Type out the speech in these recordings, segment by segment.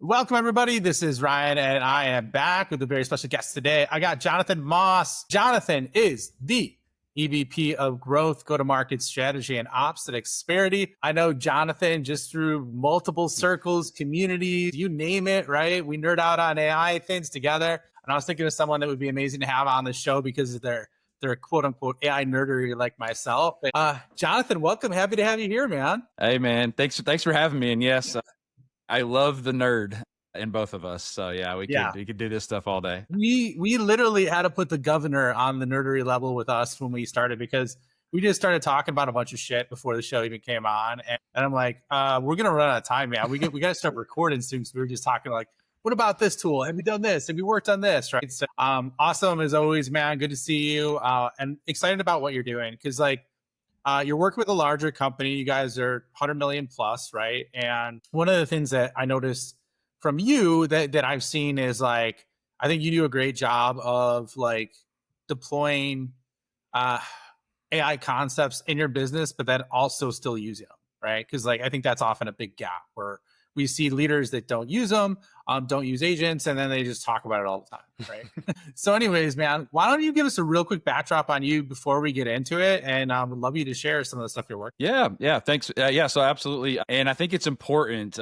Welcome, everybody. This is Ryan, and I am back with a very special guest today. I got Jonathan Moss. Jonathan is the EVP of Growth, Go-to-Market Strategy, and Ops at Expirity. I know Jonathan just through multiple circles, communities, you name it, right? We nerd out on AI things together. And I was thinking of someone that would be amazing to have on the show because of their quote unquote AI nerdery like myself. Jonathan, welcome. Happy to have you here, man. Hey, man. Thanks for having me. And yes, I love the nerd in both of us. So yeah, we could do this stuff all day. We literally had to put the governor on the nerdery level with us when we started because we just started talking about a bunch of shit before the show even came on. And I'm like, we're gonna run out of time, man. We got to start recording soon. So we were just talking like, what about this tool? Have we done this? Have we worked on this? Right. So awesome as always, man. Good to see you. And excited about what you're doing. Cause like you're working with a larger company. You guys are 100 million plus, right? And one of the things that I noticed from you that I've seen is like, I think you do a great job of like deploying AI concepts in your business, but then also still using them, right? Because like I think that's often a big gap where we see leaders that don't use them, don't use agents, and then they just talk about it all the time, right? So anyways, man, why don't you give us a real quick backdrop on you before we get into it? And would love you to share some of the stuff you're working. Yeah. Thanks. Yeah. So absolutely. And I think it's important,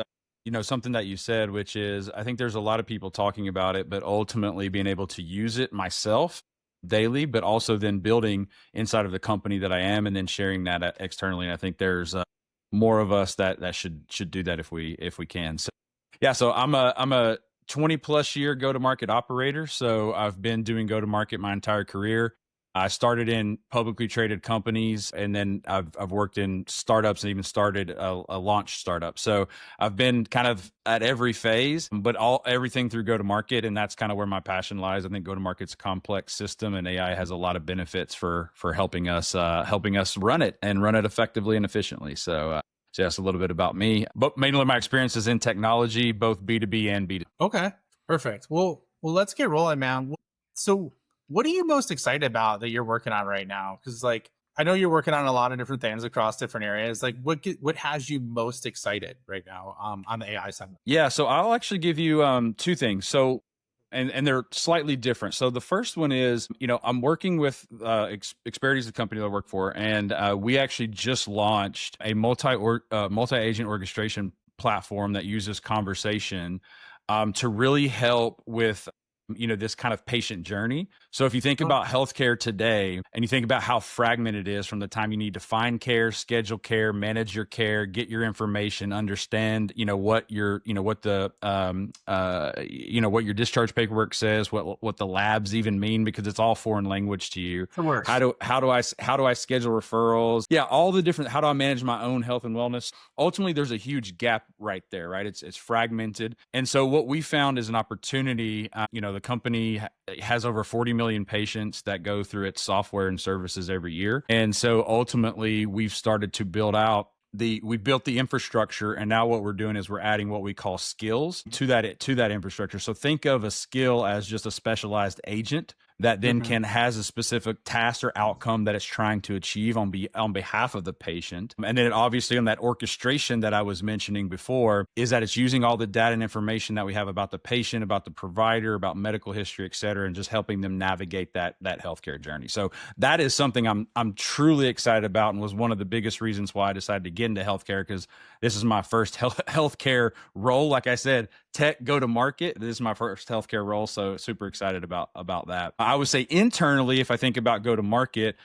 something that you said, which is I think there's a lot of people talking about it, but ultimately being able to use it myself daily, but also then building inside of the company that I am and then sharing that externally. And I think there's more of us that should do that if we can. So yeah, so I'm a 20 plus year go-to-market operator. So I've been doing go-to-market my entire career. I started in publicly traded companies, and then I've worked in startups and even started a launch startup. So I've been kind of at every phase, but everything through go-to-market, and that's kind of where my passion lies. I think go-to-market's a complex system, and AI has a lot of benefits for helping us run it effectively and efficiently. So that's a little bit about me, but mainly my experiences in technology, both B2B and B2C. Okay, perfect. Well, let's get rolling, man. So what are you most excited about that you're working on right now? Because like I know you're working on a lot of different things across different areas. Like what has you most excited right now on the AI side? Yeah, so I'll actually give you two things. So and they're slightly different. So the first one is, I'm working with Expirity is the company that I work for, and we actually just launched a multi-agent orchestration platform that uses conversation to really help with this kind of patient journey. So if you think about healthcare today and you think about how fragmented it is from the time you need to find care, schedule care, manage your care, get your information, understand, what your discharge paperwork says, what the labs even mean, because it's all foreign language to you. How do I schedule referrals? Yeah. All the different, how do I manage my own health and wellness? Ultimately, there's a huge gap right there, right? It's fragmented. And so what we found is an opportunity, the company has over 40 million patients that go through its software and services every year. And so ultimately we've started to build out we built the infrastructure, and now what we're doing is we're adding what we call skills to that infrastructure. So think of a skill as just a specialized agent that then has a specific task or outcome that it's trying to achieve on behalf of the patient. And then obviously on that orchestration that I was mentioning before is that it's using all the data and information that we have about the patient, about the provider, about medical history, et cetera, and just helping them navigate that healthcare journey. So that is something I'm truly excited about, and was one of the biggest reasons why I decided to get into healthcare, because this is my first healthcare role. Like I said, tech go to market. This is my first healthcare role. So super excited about that. I would say internally, if I think about go to market,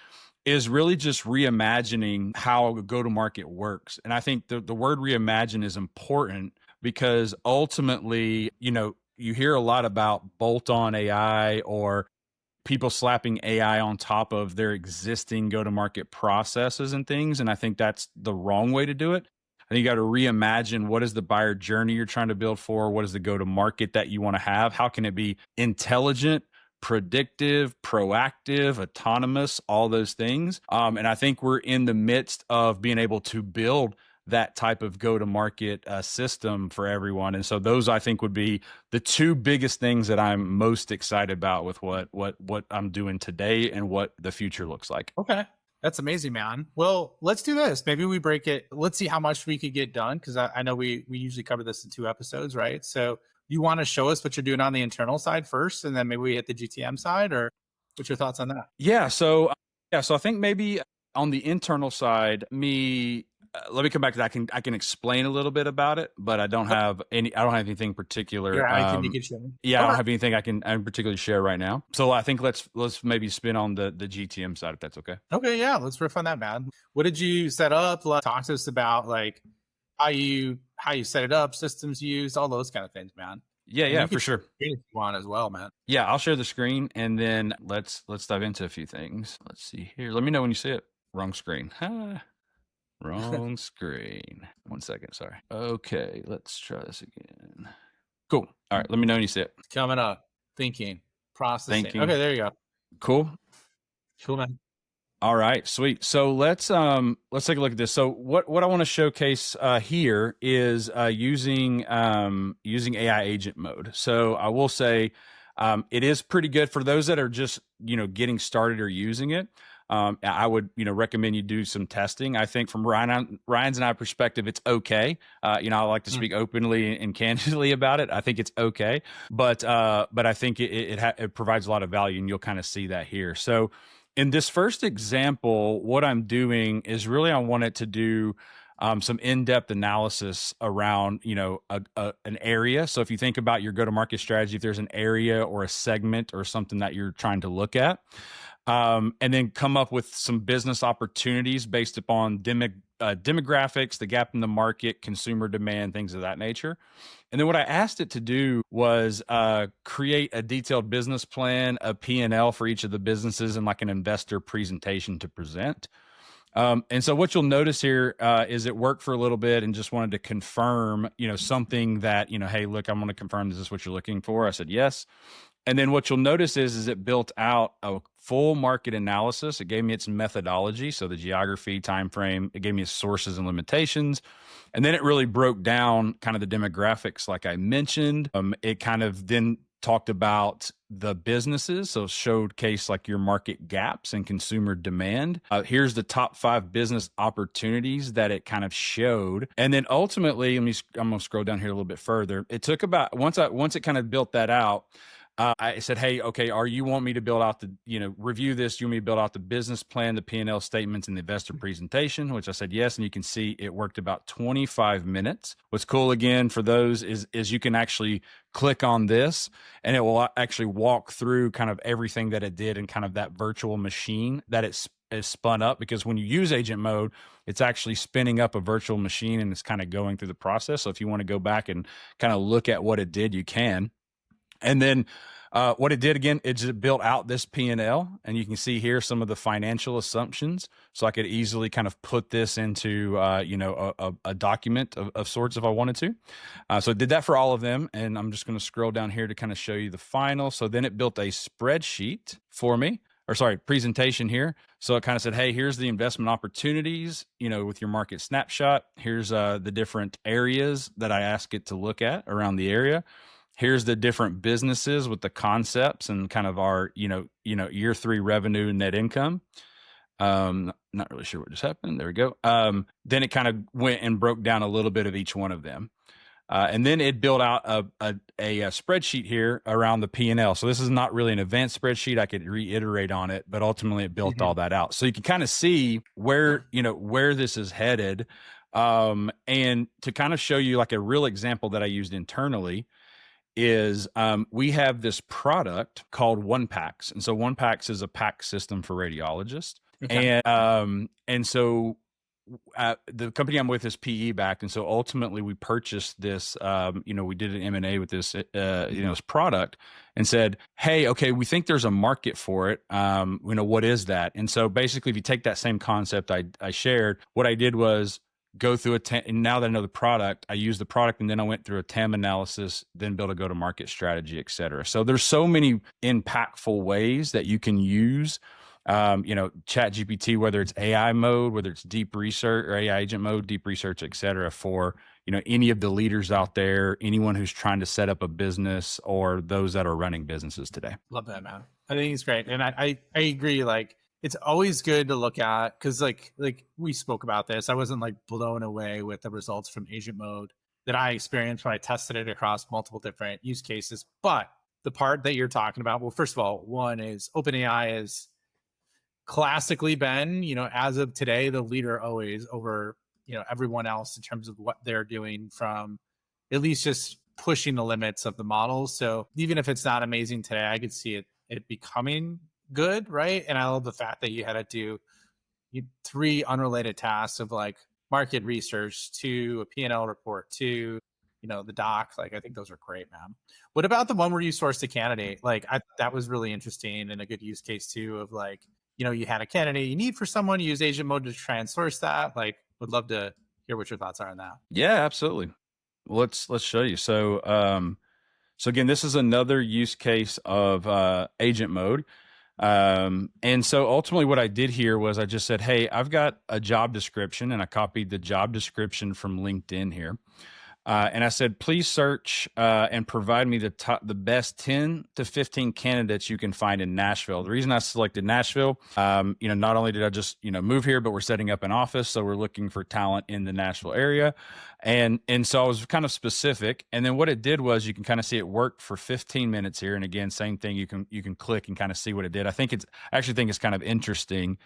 is really just reimagining how go to market works. And I think the word reimagine is important because ultimately, you hear a lot about bolt-on AI or people slapping AI on top of their existing go-to-market processes and things. And I think that's the wrong way to do it. I think you got to reimagine what is the buyer journey you're trying to build for? What is the go-to-market that you want to have? How can it be intelligent, predictive, proactive, autonomous, all those things? And I think we're in the midst of being able to build that type of go-to-market system for everyone. And so those, I think, would be the two biggest things that I'm most excited about with what I'm doing today and what the future looks like. Okay. That's amazing, man. Well, let's do this. Maybe we break it. Let's see how much we could get done, because I know we usually cover this in 2 episodes, right? So you want to show us what you're doing on the internal side first, and then maybe we hit the GTM side, or what's your thoughts on that? Yeah. So I think maybe on the internal side, let me come back to that. I can explain a little bit about it, but I don't have anything particular. Yeah, you can show me. Yeah, I don't have anything I can particularly share right now. So I think let's maybe spin on the GTM side, if that's okay. Okay, yeah, let's riff on that, man. What did you set up? Talk to us about like how you set it up, systems used, all those kind of things, man. Yeah, for sure. If you want as well, man. Yeah, I'll share the screen, and then let's dive into a few things. Let's see here. Let me know when you see it. Wrong screen. Wrong screen. 1 second. Sorry. Okay, let's try this again. Cool. All right. Let me know when you see it. Coming up. Thinking. Processing. Okay, there you go. Cool. Cool, man. All right, sweet. So let's take a look at this. So what I want to showcase here is using AI agent mode. So I will say it is pretty good for those that are just getting started or using it. I would, recommend you do some testing. I think from Ryan's and I perspective, it's okay. I like to speak openly and candidly about it. I think it's okay, but I think it provides a lot of value, and you'll kind of see that here. So in this first example, what I'm doing is really, I wanted to do some in-depth analysis around, an area. So if you think about your go-to-market strategy, if there's an area or a segment or something that you're trying to look at, and then come up with some business opportunities based upon demographics, the gap in the market, consumer demand, things of that nature. And then what I asked it to do was create a detailed business plan, a P&L for each of the businesses, and like an investor presentation to present. And so what you'll notice here is it worked for a little bit and just wanted to confirm, something that, hey, look, I'm going to confirm, is this what you're looking for? I said, yes. And then what you'll notice is it built out a full market analysis. It gave me its methodology, so the geography, time frame. It gave me its sources and limitations. And then it really broke down kind of the demographics like I mentioned. It kind of then talked about the businesses, so showcase like your market gaps and consumer demand. Here's the top 5 business opportunities that it kind of showed. And then ultimately, I'm going to scroll down here a little bit further. It took about, once it kind of built that out, I said, hey, okay, you want me to build out review this? You want me to build out the business plan, the P&L statements, and the investor presentation, which I said yes. And you can see it worked about 25 minutes. What's cool again for those is you can actually click on this and it will actually walk through kind of everything that it did and kind of that virtual machine that is spun up, because when you use agent mode, it's actually spinning up a virtual machine and it's kind of going through the process. So if you want to go back and kind of look at what it did, you can. And then what it did again, it just built out this P&L, and you can see here some of the financial assumptions. So I could easily kind of put this into a document of sorts if I wanted to. So it did that for all of them, and I'm just going to scroll down here to kind of show you the final. So then it built a spreadsheet for me, presentation here. So it kind of said, hey, here's the investment opportunities, with your market snapshot. Here's the different areas that I ask it to look at around the area. Here's the different businesses with the concepts and kind of our, year 3 revenue and net income. Not really sure what just happened. There we go. Then it kind of went and broke down a little bit of each one of them. And then it built out a spreadsheet here around the P&L. So this is not really an advanced spreadsheet. I could reiterate on it, but ultimately it built all that out. So you can kind of see where this is headed. And to kind of show you like a real example that I used internally, is we have this product called One Packs. And so One Packs is a pack system for radiologists. Okay. And so the company I'm with is PE backed. And so ultimately we purchased this, we did an M&A with this, this product and said, hey, okay, we think there's a market for it. What is that? And so basically if you take that same concept I shared, what I did was go through and now that I know the product, I use the product, and then I went through a TAM analysis, then build a go-to-market strategy, et cetera. So there's so many impactful ways that you can use, Chat GPT, whether it's AI mode, whether it's deep research or AI agent mode, deep research, et cetera, for, any of the leaders out there, anyone who's trying to set up a business or those that are running businesses today. Love that, man. I think it's great. And I agree. Like, it's always good to look at, because like we spoke about this. I wasn't like blown away with the results from agent mode that I experienced when I tested it across multiple different use cases. But the part that you're talking about, well, first of all, one is OpenAI is classically been, as of today, the leader always over, everyone else in terms of what they're doing, from at least just pushing the limits of the models. So even if it's not amazing today, I could see it becoming good, right? And I love the fact that you had to do three unrelated tasks of like market research to a P&L report to the doc. Like, I think those are great, man. What about the one where you sourced a candidate? Like, that was really interesting and a good use case too, of like, you had a candidate you need for someone, you use agent mode to try and source that. Like, would love to hear what your thoughts are on that. Yeah, absolutely. Let's show you. So again, this is another use case of agent mode. And so ultimately what I did here was I just said, hey, I've got a job description, and I copied the job description from LinkedIn here. And I said, please search and provide me the best 10 to 15 candidates you can find in Nashville. The reason I selected Nashville, not only did I just, move here, but we're setting up an office. So we're looking for talent in the Nashville area. And so I was kind of specific. And then what it did was, you can kind of see it worked for 15 minutes here. And again, same thing, you can click and kind of see what it did. I actually think it's kind of interesting.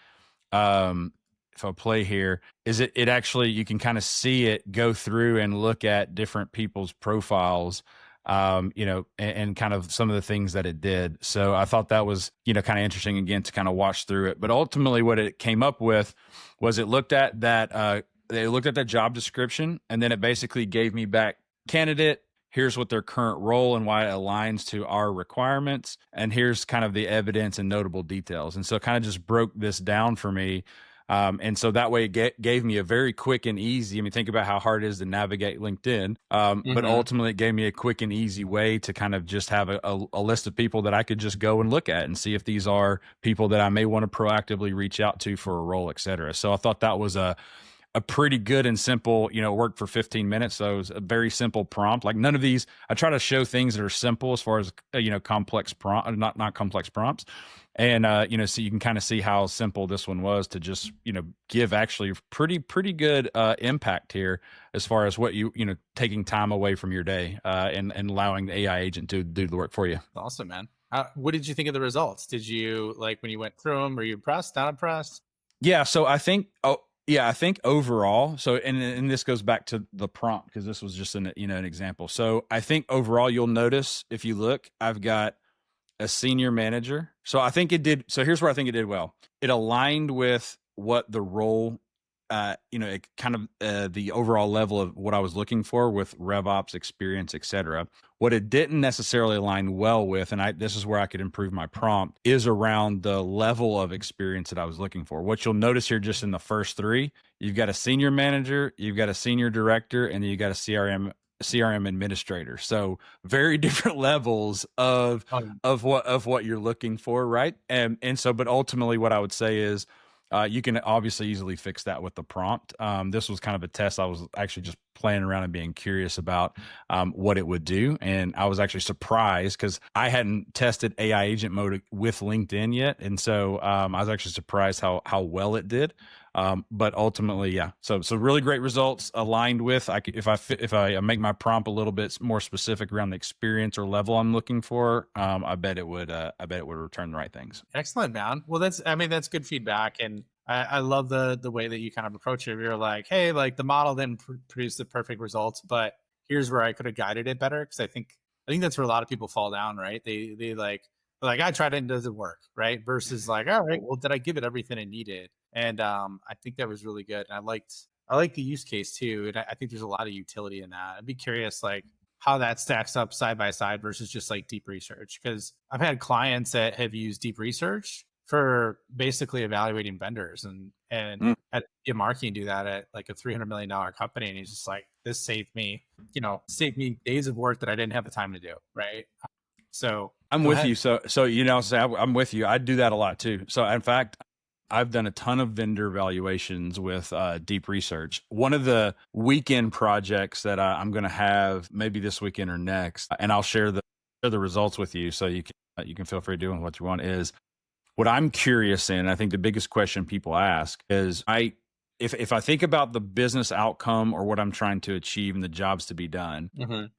If I play here, is it actually, you can kind of see it go through and look at different people's profiles, and kind of some of the things that it did. So I thought that was, kind of interesting, again, to kind of watch through it. But ultimately what it came up with was, it looked at that, they looked at that job description, and then it basically gave me back candidate. Here's what their current role and why it aligns to our requirements. And here's kind of the evidence and notable details. And so it kind of just broke this down for me. And so that way it gave me a very quick and easy, think about how hard it is to navigate LinkedIn. But ultimately it gave me a quick and easy way to kind of just have a list of people that I could just go and look at and see if these are people that I may want to proactively reach out to for a role, et cetera. So I thought that was a pretty good and simple, worked for 15 minutes. So it was a very simple prompt. Like, none of these, I try to show things that are simple as far as, complex prompt, not complex prompts. And, so you can kind of see how simple this one was to just, give actually pretty good impact here, as far as what taking time away from your day and allowing the AI agent to do the work for you. Awesome, man. What did you think of the results? Did you, like, when you went through them, were you impressed, not impressed? Yeah. So I think, I think overall, so, and this goes back to the prompt, because this was just an example. So I think overall, you'll notice, if you look, I've got a senior manager. So I think it did. So here's where I think it did well. It aligned with what the role, it kind of the overall level of what I was looking for with RevOps experience, et cetera. What it didn't necessarily align well with, and this is where I could improve my prompt, is around the level of experience that I was looking for. What you'll notice here, just in the first three, you've got a senior manager, you've got a senior director, and then you got a CRM administrator. So very different levels of what you're looking for, right? And so, but ultimately, what I would say is, you can obviously easily fix that with the prompt. This was kind of a test. I was actually just playing around and being curious about what it would do. And I was actually surprised, because I hadn't tested AI agent mode with LinkedIn yet. And so I was actually surprised how well it did. But ultimately, yeah. So really great results, aligned with, if I make my prompt a little bit more specific around the experience or level I'm looking for, I bet it would return the right things. Excellent, man. Well, that's good feedback. And I love the way that you kind of approach it. You're like, hey, like, the model didn't produce the perfect results, but here's where I could have guided it better. Because I think that's where a lot of people fall down, right? They like I tried it and it doesn't work, right? Versus like, all right, well, did I give it everything it needed? And I think that was really good. And I like the use case too. And I think there's a lot of utility in that. I'd be curious, like, how that stacks up side by side versus just like deep research. Because I've had clients that have used deep research for basically evaluating vendors, and at marketing do that at like a $300 million company. And he's just like, this saved me days of work that I didn't have the time to do. Right. So I'm with you. So, I'm with you. I do that a lot too. So in fact, I've done a ton of vendor evaluations with deep research. One of the weekend projects that I'm going to have maybe this weekend or next, and I'll share the results with you, so you can feel free to do what you want, is What I'm curious in, I think the biggest question people ask is if I think about the business outcome or what I'm trying to achieve and the jobs to be done,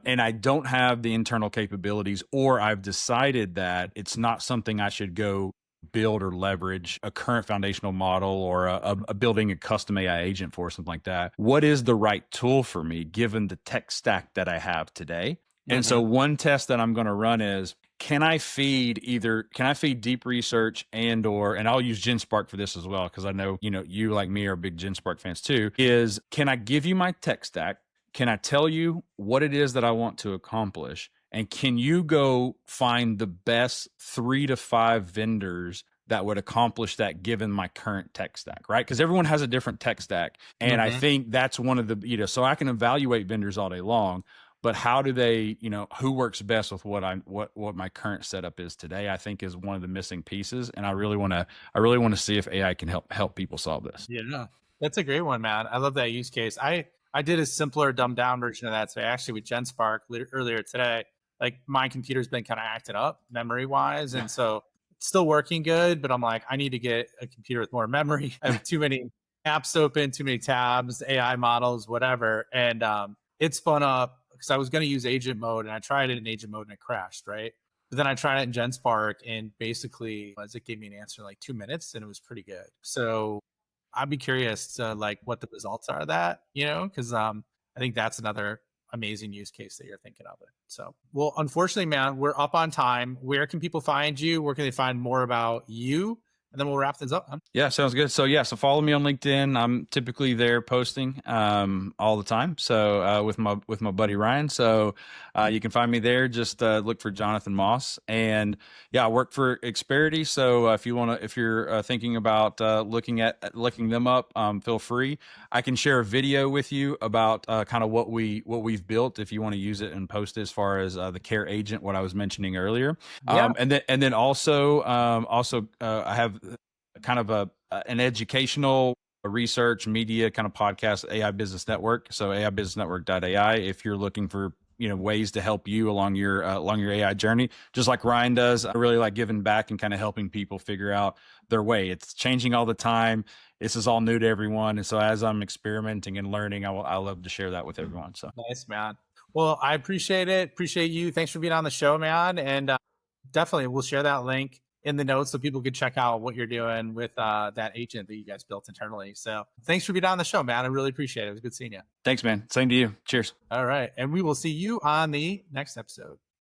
and I don't have the internal capabilities, or I've decided that it's not something I should go build or leverage a current foundational model or a building a custom AI agent for, something like that. What is the right tool for me given the tech stack that I have today? And so one test that I'm going to run is, can I feed deep research and I'll use GenSpark for this as well, because I know, you like me are big GenSpark fans too, is can I give you my tech stack? Can I tell you what it is that I want to accomplish? And can you go find the best 3 to 5 vendors that would accomplish that given my current tech stack, right? Because everyone has a different tech stack. And I think that's one of the, so I can evaluate vendors all day long, but how do they, who works best with what my current setup is today, I think is one of the missing pieces. And I really want to see if AI can help people solve this. Yeah, that's a great one, man. I love that use case. I did a simpler, dumbed down version of that today, actually with GenSpark earlier today. Like my computer's been kind of acting up memory wise. And so it's still working good, but I'm like, I need to get a computer with more memory. I have too many apps open, too many tabs, AI models, whatever. And it spun up because I was going to use agent mode, and I tried it in agent mode and it crashed, right? But then I tried it in GenSpark, and basically it gave me an answer in like 2 minutes, and it was pretty good. So I'd be curious to like what the results are of that, because I think that's another amazing use case that you're thinking of it. So, well, unfortunately, man, we're up on time. Where can people find you? Where can they find more about you? And then we'll wrap things up, man. Yeah, sounds good. So so follow me on LinkedIn. I'm typically there posting all the time. So with my buddy Ryan. So you can find me there. Just look for Jonathan Moss. And I work for Expirity. So if you're thinking about looking them up, feel free. I can share a video with you about kind of what we've built if you want to use it and post it, as far as the care agent, what I was mentioning earlier. And then also I have kind of an educational research media kind of podcast, AI Business Network. So AIBusinessNetwork.ai. If you're looking for ways to help you along your AI journey, just like Ryan does, I really like giving back and kind of helping people figure out their way. It's changing all the time. This is all new to everyone, and so as I'm experimenting and learning, I love to share that with everyone. So nice, man. Well, I appreciate it. Appreciate you. Thanks for being on the show, man. And definitely, we'll share that link in the notes so people can check out what you're doing with that agent that you guys built internally. So thanks for being on the show, man. I really appreciate it. It was good seeing you. Thanks, man. Same to you. Cheers. All right. And we will see you on the next episode.